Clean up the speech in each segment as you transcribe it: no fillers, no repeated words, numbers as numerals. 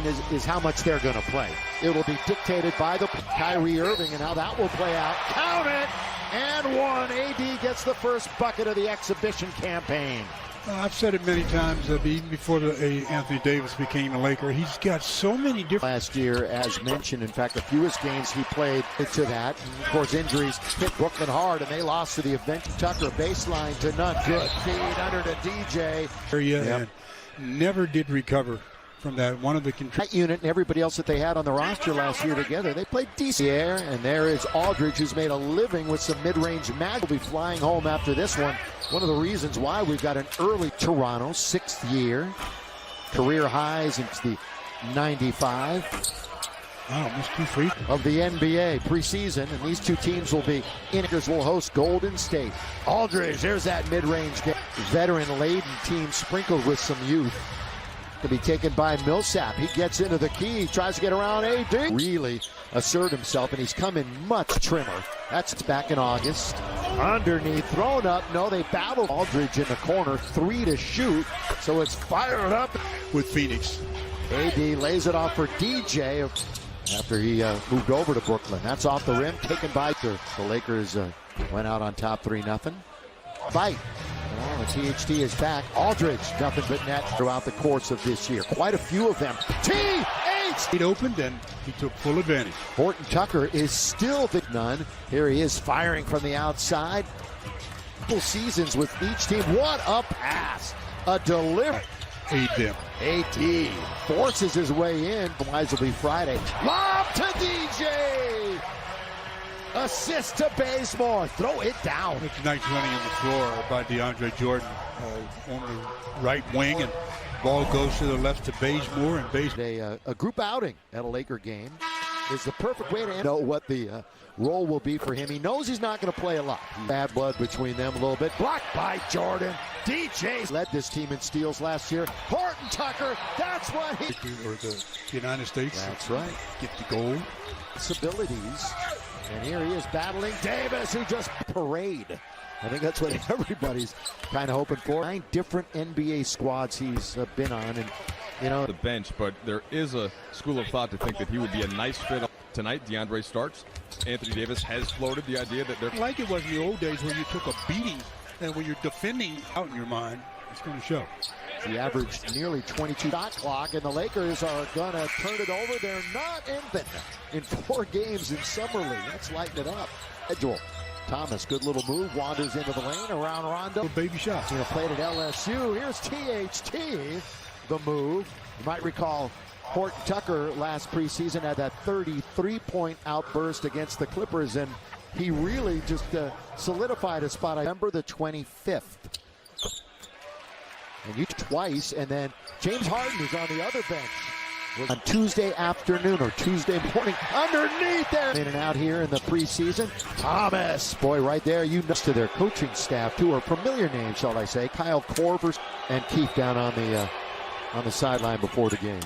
question is how much they're going to play. It will be dictated by the Kyrie Irving, and how that will play out. Count it! And one. AD gets the first bucket of the exhibition campaign. I've said it many times that even before Anthony Davis became a Laker, he's got so many different... Last year, as mentioned, in fact, the fewest games he played to that. And of course, injuries hit Brooklyn hard, and they lost to the event. Tucker, baseline to none. Good feed under to DJ. Yep. And never did recover from that. One of the that unit and everybody else that they had on the roster last year together, they played decent. And there is Aldridge, who's made a living with some mid-range magic. Will be flying home after this one. One of the reasons why we've got an early Toronto, 6th year. Career highs in the 95. Wow, missed 2 free of the NBA preseason, and these two teams will be in. Will host Golden State. Aldridge, there's that mid-range game. Veteran-laden team sprinkled with some youth. To be taken by Millsap. He gets into the key, tries to get around AD. Really assert himself, and he's come in much trimmer. That's back in August. Underneath, thrown up. No, they battled Aldridge in the corner. 3 to shoot, so it's fired up with Phoenix. AD lays it off for DJ after he moved over to Brooklyn. That's off the rim, taken by the Lakers. Went out on top 3-0. Fight. Well, the THT is back. Aldridge, nothing but net throughout the course of this year. Quite a few of them. TH! It opened and he took full advantage. Horton Tucker is still the none. Here he is firing from the outside. Couple seasons with each team. What a pass. A delivery. AD forces his way in. Wise will be Friday. Lob to DJ. Assist to Bazemore. Throw it down. It's nice running on the floor by DeAndre Jordan on the right wing, and ball goes to the left to Bazemore, and Bazemore. A group outing at a Laker game is the perfect way to know what the role will be for him. He knows he's not going to play a lot. Bad blood between them a little bit. Blocked by Jordan. DJ led this team in steals last year. Horton Tucker, that's what he... Or the United States. That's right. Get the goal. Abilities. And here he is battling Davis, who just parade. I think that's what everybody's kind of hoping for. 9 different NBA squads he's been on, and you know the bench. But there is a school of thought to think that he would be a nice fit tonight. DeAndre starts. Anthony Davis has floated the idea that they're like it was in the old days where you took a beating, and when you're defending out in your mind, it's going to show. He averaged nearly 22 shot clock, and the Lakers are going to turn it over. They're not in 4 games in Summer League. Let's lighten it up. Schedule. Thomas, good little move, wanders into the lane around Rondo. Baby shot. You know, played at LSU. Here's THT, the move. You might recall Horton Tucker last preseason had that 33-point outburst against the Clippers, and he really just solidified a spot. I remember the 25th. And you twice, and then James Harden is on the other bench. On Tuesday afternoon or Tuesday morning, underneath there. In and out here in the preseason. Thomas, boy, right there, you know, to their coaching staff, too, or familiar names, shall I say. Kyle Korver and Keith down on the sideline before the game.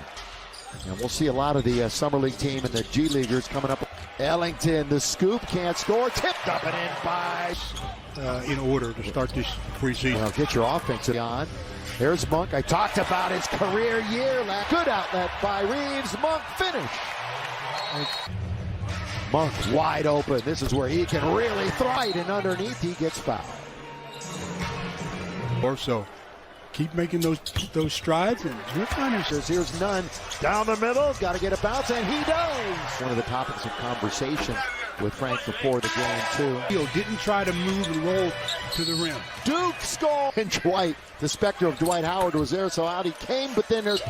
And we'll see a lot of the Summer League team and the G Leaguers coming up. Ellington, the scoop, can't score. Tipped up and in by. In order to start this preseason. Well, get your offense on. There's Monk. I talked about his career year. Good outlet by Reeves. Monk finish. Monk wide open. This is where he can really thrive. And underneath, he gets fouled. Or so. Keep making those strides, and here's none down the middle. Got to get a bounce, and he does. One of the topics of conversation with Frank before the game too. Didn't try to move and roll to the rim. Duke score. And Dwight, the specter of Dwight Howard was there, so out he came. But then there's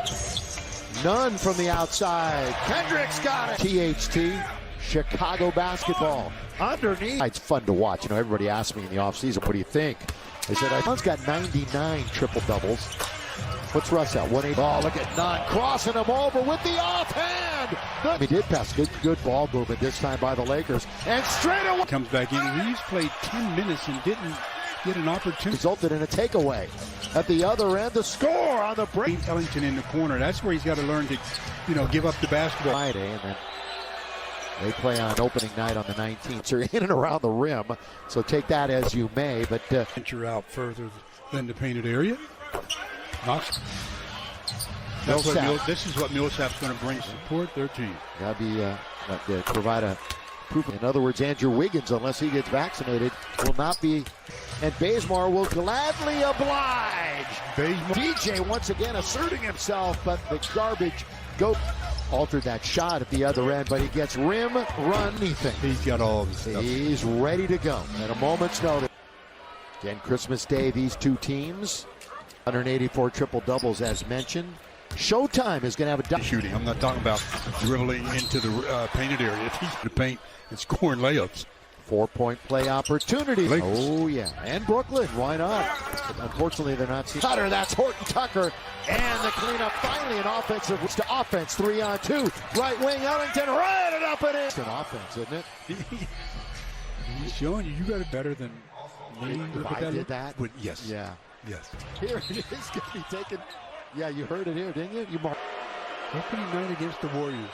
none from the outside. Kendrick's got it. THT, Chicago basketball underneath. It's fun to watch. You know, everybody asked me in the offseason, what do you think? They said, I've got 99 triple-doubles. What's Russ at? 180. Oh, look at Nunn crossing him over with the offhand. He did pass. Good ball movement this time by the Lakers. And straight away. Comes back in. Reeves played 10 minutes and didn't get an opportunity. Resulted in a takeaway. At the other end, the score on the break. Ellington in the corner. That's where he's got to learn to, give up the basketball. Friday, and then they play on opening night on the 19th. So you're in and around the rim. So take that as you may. But venture out further than the painted area. Knox. This is what Millsap's going to bring support their team. Gotta be provide a proof. In other words, Andrew Wiggins, unless he gets vaccinated, will not be. And Bazemore will gladly oblige. DJ once again asserting himself, but the garbage altered that shot at the other end, but he gets rim run anything. He's got all of the stuff. He's ready to go at a moment's notice. Again, Christmas Day, these two teams, 184 triple doubles as mentioned. Showtime is going to have a shooting. I'm not talking about dribbling into the painted area. He's to paint and scoring layups. 4-point play opportunity. Lakers. Oh, yeah. And Brooklyn. Why not? But unfortunately, they're not seeing Cutter. That's Horton Tucker. And the cleanup. Finally, an offensive to offense. 3-on-2. Right wing. Ellington. Right it up and in. It's an offense, isn't it? He's showing you got it better than me. If I did that? But yes. Yeah. Yes. Here it is. Going to be taken. Yeah, you heard it here, didn't you? You marked. Opening night against the Warriors.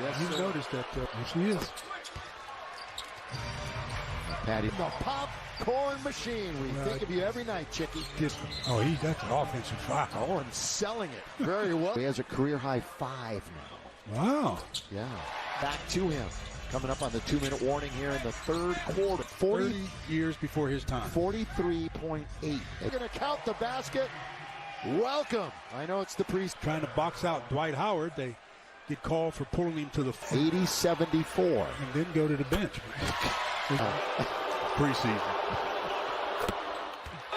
Yes, you noticed that. Yes, he is. Patty, the popcorn machine. We think of you every night, Chicky. That's an offensive foul. Oh, and selling it very well. He has a career high 5 now. Wow. Yeah. Back to him. Coming up on the 2-minute warning here in the third quarter. 30 years before his time. 43.8. They're going to count the basket. Welcome. I know it's the Preseason. Trying to box out Dwight Howard. They get called for pulling him to the 80-74. And then go to the bench. Preseason.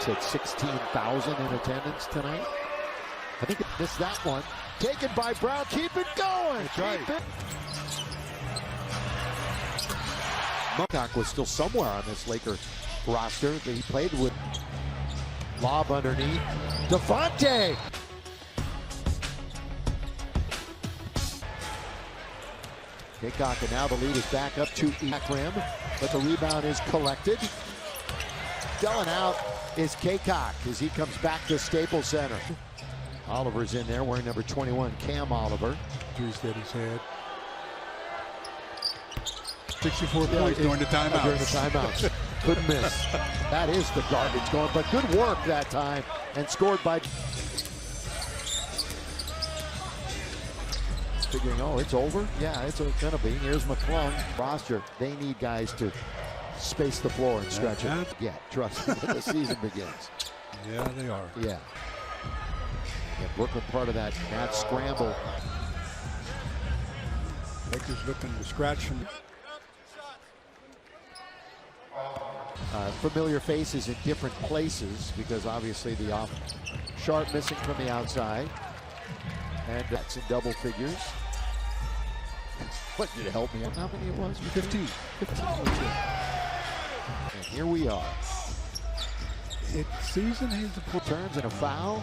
Said 16,000 in attendance tonight. I think it missed that one. Taken by Brown. Keep it going. That's right. Mocock was still somewhere on this Laker roster. He played with lob underneath. Devontae. Kaycock, and now the lead is back up to back rim, but the rebound is collected. Delling out is Kaycock as he comes back to Staples Center. Oliver's in there wearing number 21, Cam Oliver. Injuries that he's had. 64 points during the timeouts. During the timeouts. Couldn't miss. That is the garbage going, but good work that time and scored by. Figuring, oh, it's over? Yeah, it's going to be. Here's McClung. Roster, they need guys to space the floor and stretch it. Yeah, trust me, when the season begins. Yeah, they are. Yeah. Brooklyn part of that mad scramble. Lakers looking to scratch from. Familiar faces in different places because obviously the off. Sharp missing from the outside. And that's in double figures. What did it help me? How many it was? 15. 15. And here we are. Season has the turns and a foul.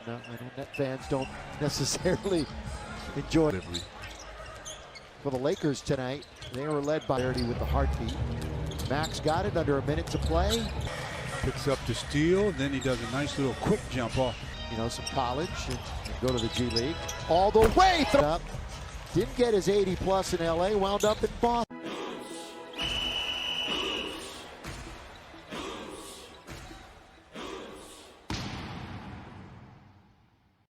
No, I know Net fans don't necessarily enjoy it. For the Lakers tonight, they were led by Verity with the heartbeat. Max got it under a minute to play. Picks up the steal, then he does a nice little quick jump off. You know, some college and go to the G League. All the way up. Didn't get his 80 plus in LA, wound up in Boston.